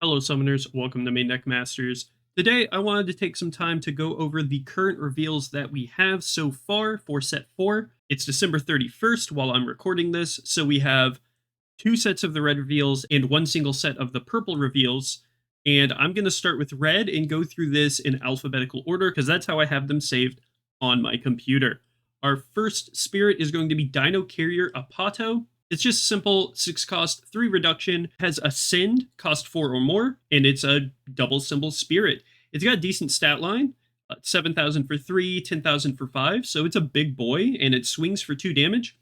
Hello summoners, welcome to MainDeck Masters. Today I wanted to take some time to go over the current reveals that we have so far for set 4. It's December 31st while I'm recording this, so we have 2 sets of the red reveals and 1 single set of the purple reveals. And I'm going to start with red and go through this in alphabetical order because that's how I have them saved on my computer. Our first spirit is going to be Dino Carrier Apato. It's just simple 6 cost, 3 reduction, has Ascend, cost 4 or more, and it's a double symbol spirit. It's got a decent stat line, 7,000 for 3, 10,000 for 5, so it's a big boy, and it swings for 2 damage.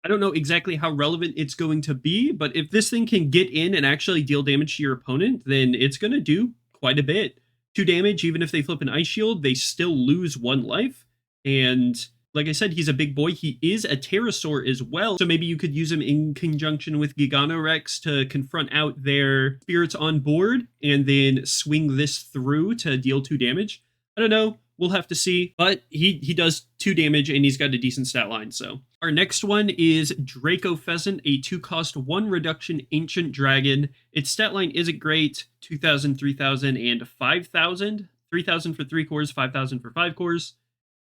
I don't know exactly how relevant it's going to be, but if this thing can get in and actually deal damage to your opponent, then it's going to do quite a bit. 2 damage, even if they flip an Ice Shield, they still lose 1 life, and like I said, he's a big boy. He is a pterosaur as well, so maybe you could use him in conjunction with Giganorex to confront out their spirits on board and then swing this through to deal 2 damage. I don't know. We'll have to see, but he does 2 damage and he's got a decent stat line. So our next one is Draco Pheasant, a 2 cost 1 reduction ancient dragon. Its stat line isn't great, 2,000, 3,000, and 5,000. 3,000 for 3 cores, 5,000 for 5 cores.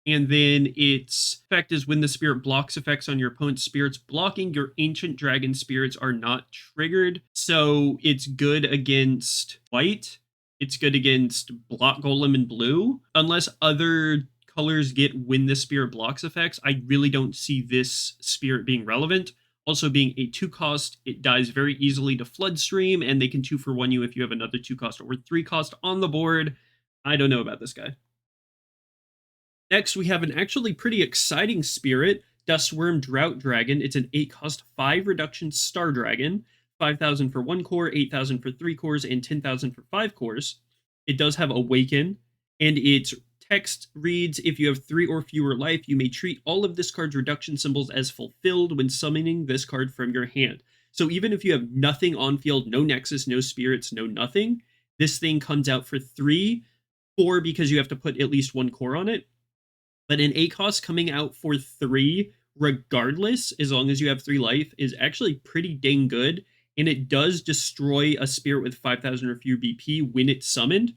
And then its effect is when the spirit blocks effects on your opponent's spirits blocking, your ancient dragon spirits are not triggered. So it's good against white. It's good against block golem and blue. Unless other colors get when the spirit blocks effects, I really don't see this spirit being relevant. Also being a 2 cost, it dies very easily to Floodstream, and they can 2 for 1 you if you have another 2 cost or 3 cost on the board. I don't know about this guy. Next, we have an actually pretty exciting spirit, Dustworm Drought Dragon. It's an 8 cost 5 reduction star dragon, 5,000 for 1 core, 8,000 for 3 cores, and 10,000 for 5 cores. It does have Awaken, and its text reads, if you have 3 or fewer life, you may treat all of this card's reduction symbols as fulfilled when summoning this card from your hand. So even if you have nothing on field, no nexus, no spirits, no nothing, this thing comes out for 3, 4 because you have to put at least 1 core on it. But an 8 cost coming out for 3, regardless, as long as you have 3 life, is actually pretty dang good. And it does destroy a spirit with 5,000 or fewer BP when it's summoned.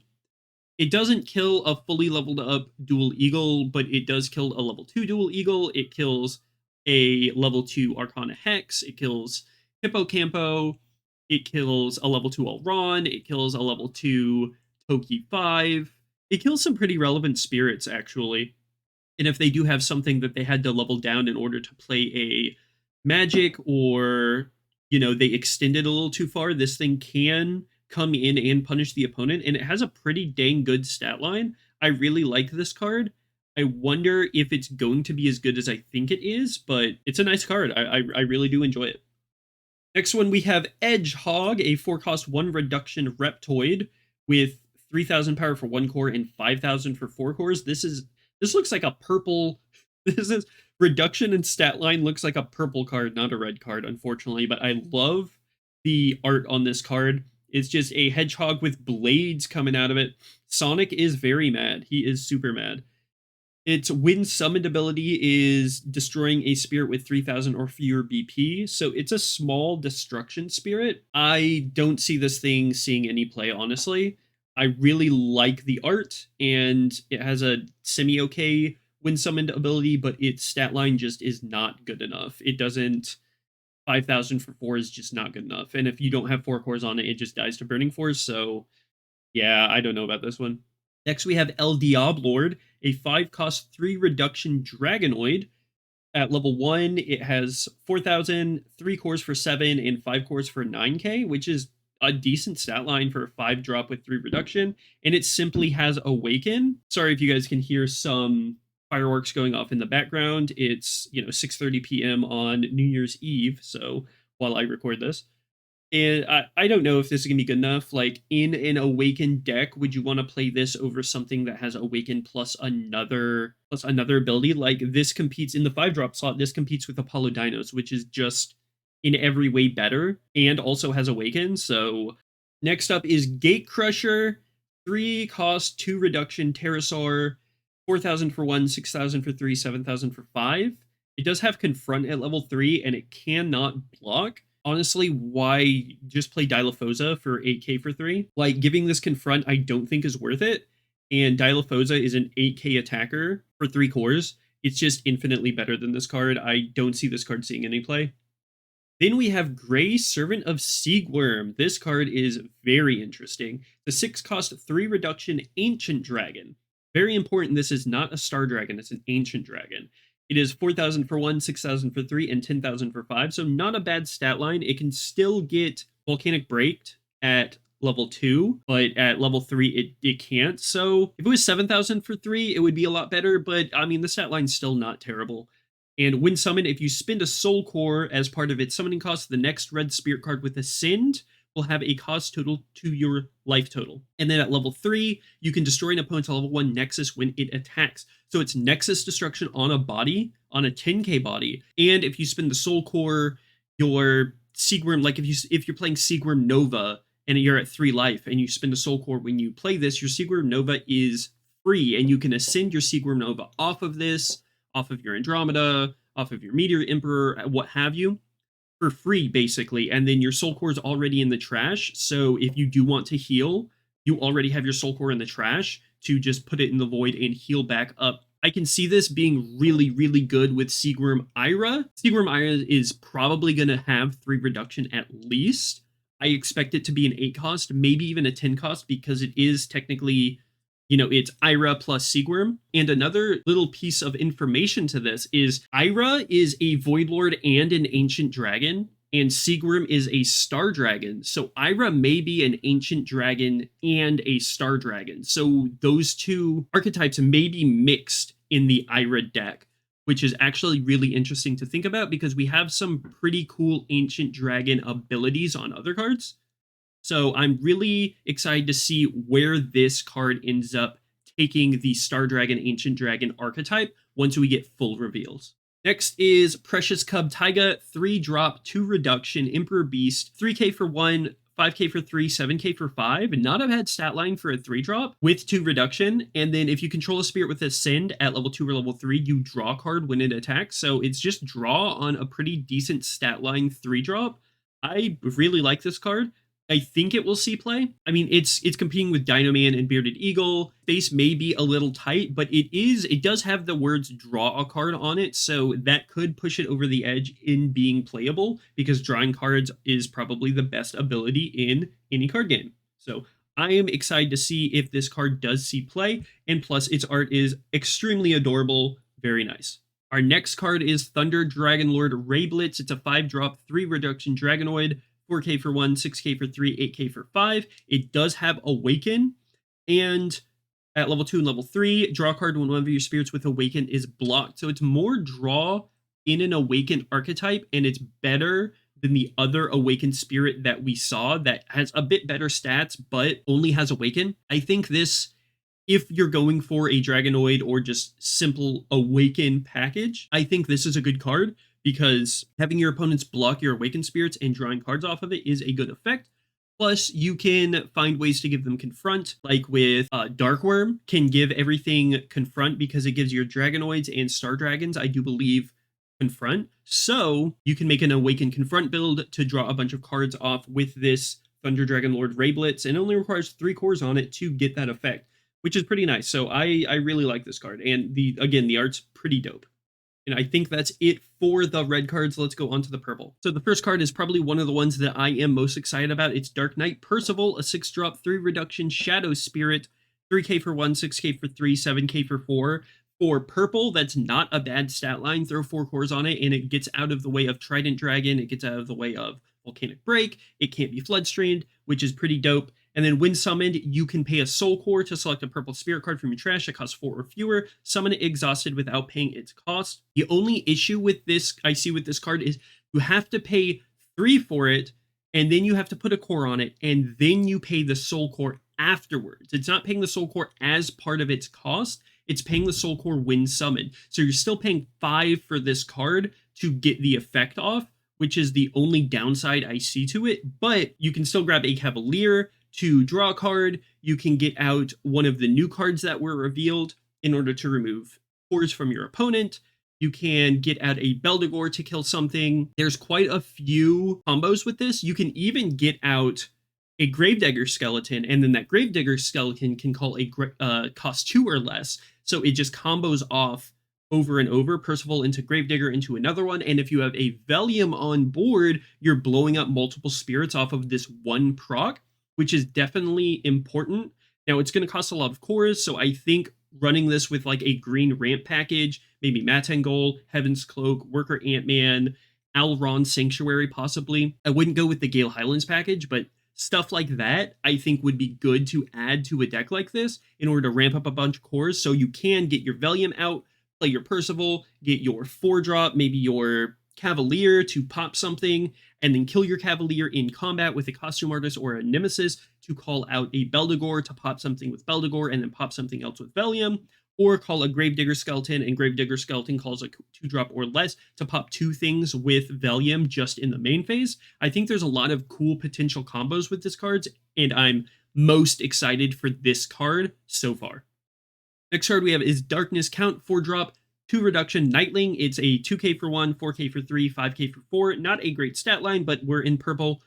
It doesn't kill a fully leveled up Dual Eagle, but it does kill a level 2 Dual Eagle. It kills a level 2 Arcana Hex. It kills Hippocampo. It kills a level 2 Elron. It kills a level 2 Toki 5. It kills some pretty relevant spirits, actually. And if they do have something that they had to level down in order to play a magic, or, they extended a little too far, this thing can come in and punish the opponent. And it has a pretty dang good stat line. I really like this card. I wonder if it's going to be as good as I think it is, but it's a nice card. I really do enjoy it. Next one, we have Edgehog, a 4 cost 1 reduction Reptoid with 3,000 power for 1 core and 5,000 for 4 cores. This looks like a purple. This is reduction in stat line looks like a purple card, not a red card, unfortunately. But I love the art on this card. It's just a hedgehog with blades coming out of it. Sonic is very mad. He is super mad. Its when summoned ability is destroying a spirit with 3,000 or fewer BP. So it's a small destruction spirit. I don't see this thing seeing any play, honestly. I really like the art, and it has a semi-okay when summoned ability, but its stat line just is not good enough. It doesn't... 5,000 for 4 is just not good enough, and if you don't have 4 cores on it, it just dies to Burning Force, so yeah, I don't know about this one. Next, we have LDBL Lord, a 5 cost 3 reduction Dragonoid. At level 1, it has 4,000, 3 cores for 7, and 5 cores for 9k, which is a decent stat line for a 5 drop with 3 reduction, and it simply has Awaken. Sorry if you guys can hear some fireworks going off in the background. It's 6:30 p.m. on New Year's Eve, so while I record this, and I don't know if this is gonna be good enough. Like, in an Awaken deck, would you want to play this over something that has Awaken plus another ability? Like, this competes in the 5 drop slot. This competes with Apollo Dinos, which is just in every way better, and also has Awaken. So next up is Gate Crusher, 3 cost 2 reduction pterosaur, 4,000 for 1, 6,000 for 3, 7,000 for 5. It does have Confront at level 3, and it cannot block. honestly, why just play Dilophosa for 8k for 3? Like, giving this Confront I don't think is worth it, and Dilophosa is an 8k attacker for 3 cores. It's just infinitely better than this card. I don't see this card seeing any play. Then we have Gray Servant of Seagworm. This card is very interesting. The 6 cost 3 reduction Ancient Dragon. Very important, this is not a Star Dragon, it's an Ancient Dragon. It is 4,000 for 1, 6,000 for 3, and 10,000 for 5, so not a bad stat line. It can still get Volcanic Braked at level 2, but at level 3 it can't. So if it was 7,000 for 3, it would be a lot better, but I mean, the stat line's still not terrible. And when summoned, if you spend a Soul Core as part of its summoning cost, the next red spirit card with Ascend will have a cost total to your life total. And then at level 3, you can destroy an opponent's level 1 Nexus when it attacks. So it's Nexus destruction on a body, on a 10k body. And if you spend the Soul Core, your Seagworm, like if you're playing Seagworm Nova and you're at 3 life and you spend a Soul Core when you play this, your Seagworm Nova is free, and you can ascend your Seagworm Nova off of this, off of your Andromeda, off of your Meteor Emperor, what have you, for free, basically. And then your Soul Core is already in the trash, so if you do want to heal, you already have your Soul Core in the trash to just put it in the void and heal back up. I can see this being really, really good with Seagworm Ira. Seagworm Ira is probably going to have 3 reduction at least. I expect it to be an 8 cost, maybe even a 10 cost, because it is technically, you know, it's Ira plus Seagworm. And another little piece of information to this is Ira is a Void Lord and an Ancient Dragon, and Seagworm is a Star Dragon. So Ira may be an Ancient Dragon and a Star Dragon. So those two archetypes may be mixed in the Ira deck, which is actually really interesting to think about because we have some pretty cool Ancient Dragon abilities on other cards. So I'm really excited to see where this card ends up taking the Star Dragon, Ancient Dragon archetype once we get full reveals. Next is Precious Cub Taiga, 3 drop, 2 reduction, Emperor Beast, 3k for 1, 5k for 3, 7k for 5. Not a bad stat line for a 3 drop with 2 reduction. And then if you control a spirit with Ascend at level 2 or level 3, you draw a card when it attacks. So it's just draw on a pretty decent stat line 3 drop. I really like this card. I think it will see play. I mean, it's competing with Dino Man and Bearded Eagle. Base may be a little tight, but it does have the words draw a card on it, so that could push it over the edge in being playable, because drawing cards is probably the best ability in any card game. So I am excited to see if this card does see play, and plus its art is extremely adorable, very nice. Our next card is Thunder Dragon Lord Ray Blitz. It's a 5 drop, 3 reduction Dragonoid. 4k for 1, 6k for 3, 8k for 5. It does have Awaken, and at level 2 and level 3, draw a card when one of your spirits with Awaken is blocked. So it's more draw in an Awaken archetype, and it's better than the other Awaken spirit that we saw that has a bit better stats, but only has Awaken. I think this, if you're going for a Dragonoid or just simple Awaken package, I think this is a good card, because having your opponents block your Awakened spirits and drawing cards off of it is a good effect. Plus, you can find ways to give them Confront, like with Darkworm, can give everything Confront because it gives your Dragonoids and Star Dragons, I do believe, Confront. So you can make an Awakened Confront build to draw a bunch of cards off with this Thunder Dragon Lord Ray Blitz, and it only requires 3 cores on it to get that effect, which is pretty nice. So I really like this card, and the art's pretty dope. And I think that's it for the red cards. Let's go on to the purple. So the first card is probably one of the ones that I am most excited about. It's Dark Knight Percival, a 6 drop, 3 reduction Shadow Spirit, 3k for 1, 6k for 3, 7k for 4. For purple, that's not a bad stat line. Throw 4 cores on it, and it gets out of the way of Trident Dragon. It gets out of the way of Volcanic Break. It can't be Floodstrained, which is pretty dope. And then when summoned, you can pay a Soul Core to select a purple spirit card from your trash that costs 4 or fewer, summon it exhausted without paying its cost. The only issue with this, I see with this card, is you have to pay 3 for it, and then you have to put a core on it, and then you pay the Soul Core afterwards. It's not paying the Soul Core as part of its cost, it's paying the Soul Core when summoned. So you're still paying 5 for this card to get the effect off, which is the only downside I see to it, but you can still grab a Cavalier to draw a card. You can get out one of the new cards that were revealed in order to remove cores from your opponent. You can get out a Beldegor to kill something. There's quite a few combos with this. You can even get out a Gravedigger skeleton, and then that Gravedigger skeleton can call a cost 2 or less. So it just combos off over and over, Percival into Gravedigger into another one, and if you have a Velium on board, you're blowing up multiple spirits off of this one proc, which is definitely important. Now, it's going to cost a lot of cores, so I think running this with like a green ramp package, maybe Matangol, Heaven's Cloak, Worker Ant-Man, Alron Sanctuary possibly. I wouldn't go with the Gale Highlands package, but stuff like that I think would be good to add to a deck like this in order to ramp up a bunch of cores so you can get your Velium out, play your Percival, get your 4-drop, maybe your Cavalier to pop something, and then kill your Cavalier in combat with a Costume Artist or a Nemesis to call out a Beldegor to pop something with Beldegor and then pop something else with Velium, or call a Gravedigger Skeleton, and Gravedigger Skeleton calls a 2-drop or less to pop 2 things with Velium just in the main phase. I think there's a lot of cool potential combos with this card, and I'm most excited for this card so far. Next card we have is Darkness Count, 4-drop, 2 reduction Nightling. It's a 2k for 1, 4k for 3, 5k for 4. Not a great stat line, but we're in purple.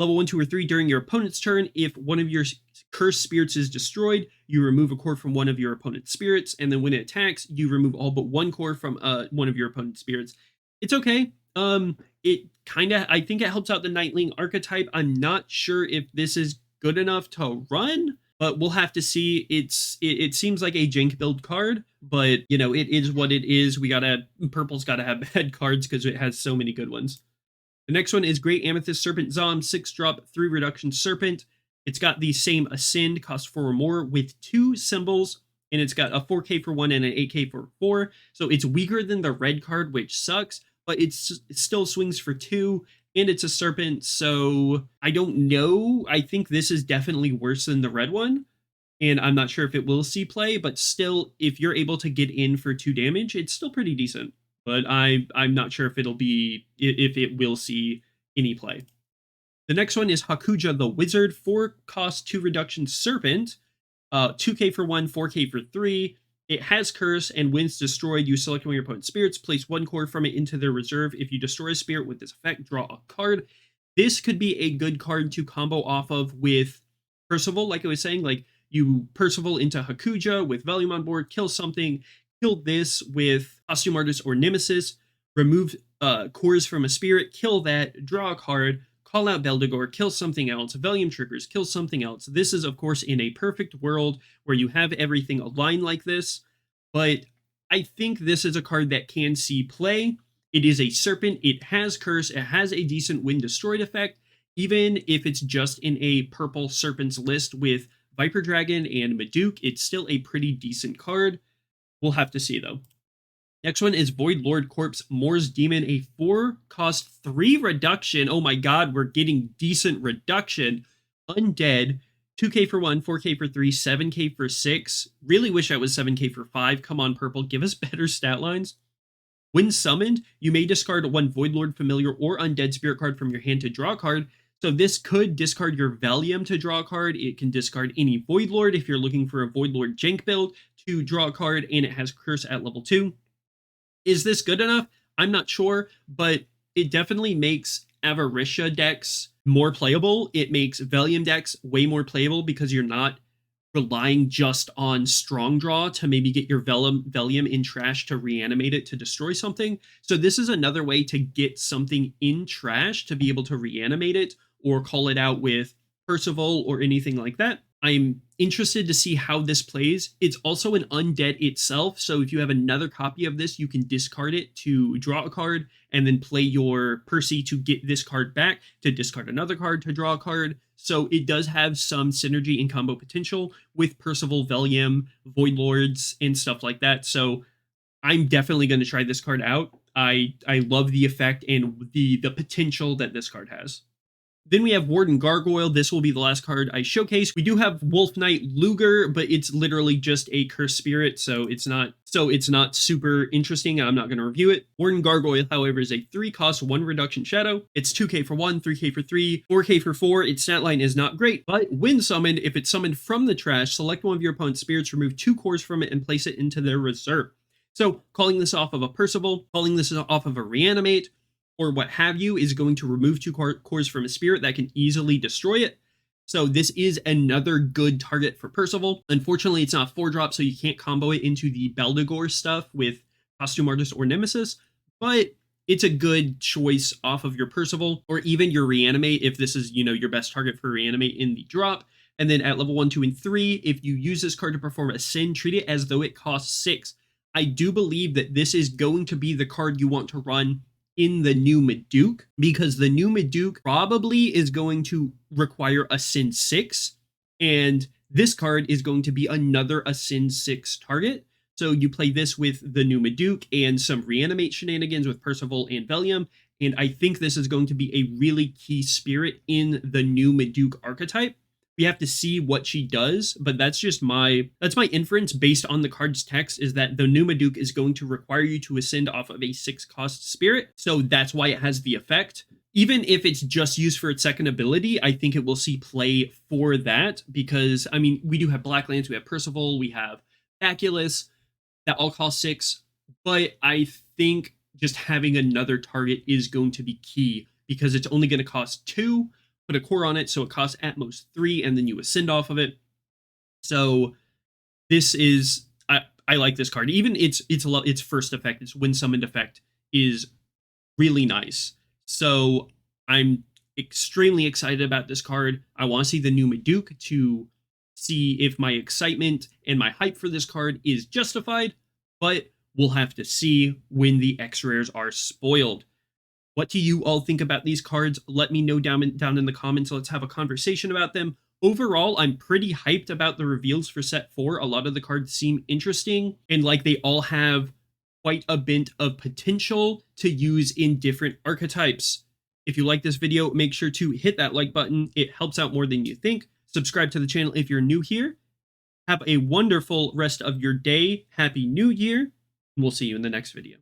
Level 1, 2, or 3 during your opponent's turn. If one of your cursed spirits is destroyed, you remove a core from one of your opponent's spirits, and then when it attacks, you remove all but 1 core from one of your opponent's spirits. It's okay. It kind of, I think it helps out the Nightling archetype. I'm not sure if this is good enough to run, but we'll have to see. It seems like a jank build card, but you know, it is what it is. Purple's gotta have bad cards because it has so many good ones. The next one is Great Amethyst Serpent Zom, 6-drop, 3 reduction Serpent. It's got the same Ascend, cost 4 or more, with 2 symbols, and it's got a 4k for 1 and an 8k for 4. So it's weaker than the red card, which sucks, but it still swings for 2. And it's a Serpent, so I don't know. I think this is definitely worse than the red one, and I'm not sure if it will see play, but still, if you're able to get in for 2 damage, it's still pretty decent. But I'm not sure if it will see any play. The next one is Hakuja the Wizard, 4 cost 2 reduction Serpent, 2k for 1, 4k for 3. It has Curse, and when it's destroyed, you select one of your opponent's spirits, place 1 core from it into their reserve. If you destroy a spirit with this effect, draw a card. This could be a good card to combo off of with Percival, like I was saying. Like, you Percival into Hakuja with Velium on board, kill something, kill this with Costume Artist or Nemesis, remove cores from a spirit, kill that, draw a card, call out Beldegor, kill something else, Velium triggers, kill something else. This is, of course, in a perfect world where you have everything aligned like this, but I think this is a card that can see play. It is a Serpent, it has Curse, it has a decent When Destroyed effect, even if it's just in a purple Serpents list with Viper Dragon and Maduke, it's still a pretty decent card. We'll have to see, though. Next one is Void Lord Corpse, Moor's Demon, a 4 cost 3 reduction. Oh my god, we're getting decent reduction. Undead, 2k for 1, 4k for 3, 7k for 6. Really wish I was 7k for 5. Come on, Purple, give us better stat lines. When summoned, you may discard 1 Void Lord Familiar or Undead Spirit card from your hand to draw a card. So this could discard your Velium to draw a card. It can discard any Void Lord if you're looking for a Void Lord jank build to draw a card, and it has Curse at level 2. Is this good enough? I'm not sure, but it definitely makes Avaricia decks more playable. It makes Velium decks way more playable because you're not relying just on strong draw to maybe get your Velium in trash to reanimate it to destroy something. So this is another way to get something in trash to be able to reanimate it or call it out with Percival or anything like that. I'm interested to see how this plays. It's also an undead itself, so if you have another copy of this, you can discard it to draw a card, and then play your Percy to get this card back, to discard another card to draw a card. So it does have some synergy and combo potential with Percival, Velium, Void Lords, and stuff like that. So I'm definitely going to try this card out. I love the effect and the potential that this card has. Then we have Warden Gargoyle. This will be the last card I showcase. We do have Wolf Knight Luger, but it's literally just a cursed spirit, so it's not super interesting. I'm not going to review it. Warden Gargoyle, however, is a 3 cost 1 reduction shadow. It's 2k for 1, 3k for 3, 4k for 4. Its stat line is not great, but when summoned, if it's summoned from the trash, select one of your opponent's spirits, remove 2 cores from it, and place it into their reserve. So calling this off of a Percival, calling this off of a Reanimate, or what have you, is going to remove 2 cores from a Spirit that can easily destroy it. So this is another good target for Percival. Unfortunately, it's not 4-drop, so you can't combo it into the Beldegor stuff with Costume Artist or Nemesis, but it's a good choice off of your Percival, or even your Reanimate if this is, your best target for Reanimate in the drop. And then at level 1, 2, and 3, if you use this card to perform a Sin, treat it as though it costs 6. I do believe that this is going to be the card you want to run in the new Maduke, because the new Maduke probably is going to require a Sin 6, and this card is going to be another a Sin 6 target. So you play this with the new Maduke and some Reanimate shenanigans with Percival and Velium, and I think this is going to be a really key spirit in the new Maduke archetype. We have to see what she does, but that's my inference based on the card's text, is that the new Maduke is going to require you to ascend off of a 6-cost spirit, so that's why it has the effect. Even if it's just used for its second ability, I think it will see play for that, because, we do have Blacklands, we have Percival, we have Baculus, that all cost 6, but I think just having another target is going to be key, because it's only going to cost 2, put a core on it, so it costs at most 3, and then you ascend off of it. So this is, I like this card. Even its first effect, its when summoned effect, is really nice. So I'm extremely excited about this card. I want to see the new Maduke to see if my excitement and my hype for this card is justified, but we'll have to see when the X-Rares are spoiled. What do you all think about these cards? Let me know down in the comments. Let's have a conversation about them. Overall, I'm pretty hyped about the reveals for set 4. A lot of the cards seem interesting, and like they all have quite a bit of potential to use in different archetypes. If you like this video, make sure to hit that like button. It helps out more than you think. Subscribe to the channel if you're new here. Have a wonderful rest of your day. Happy New Year, and we'll see you in the next video.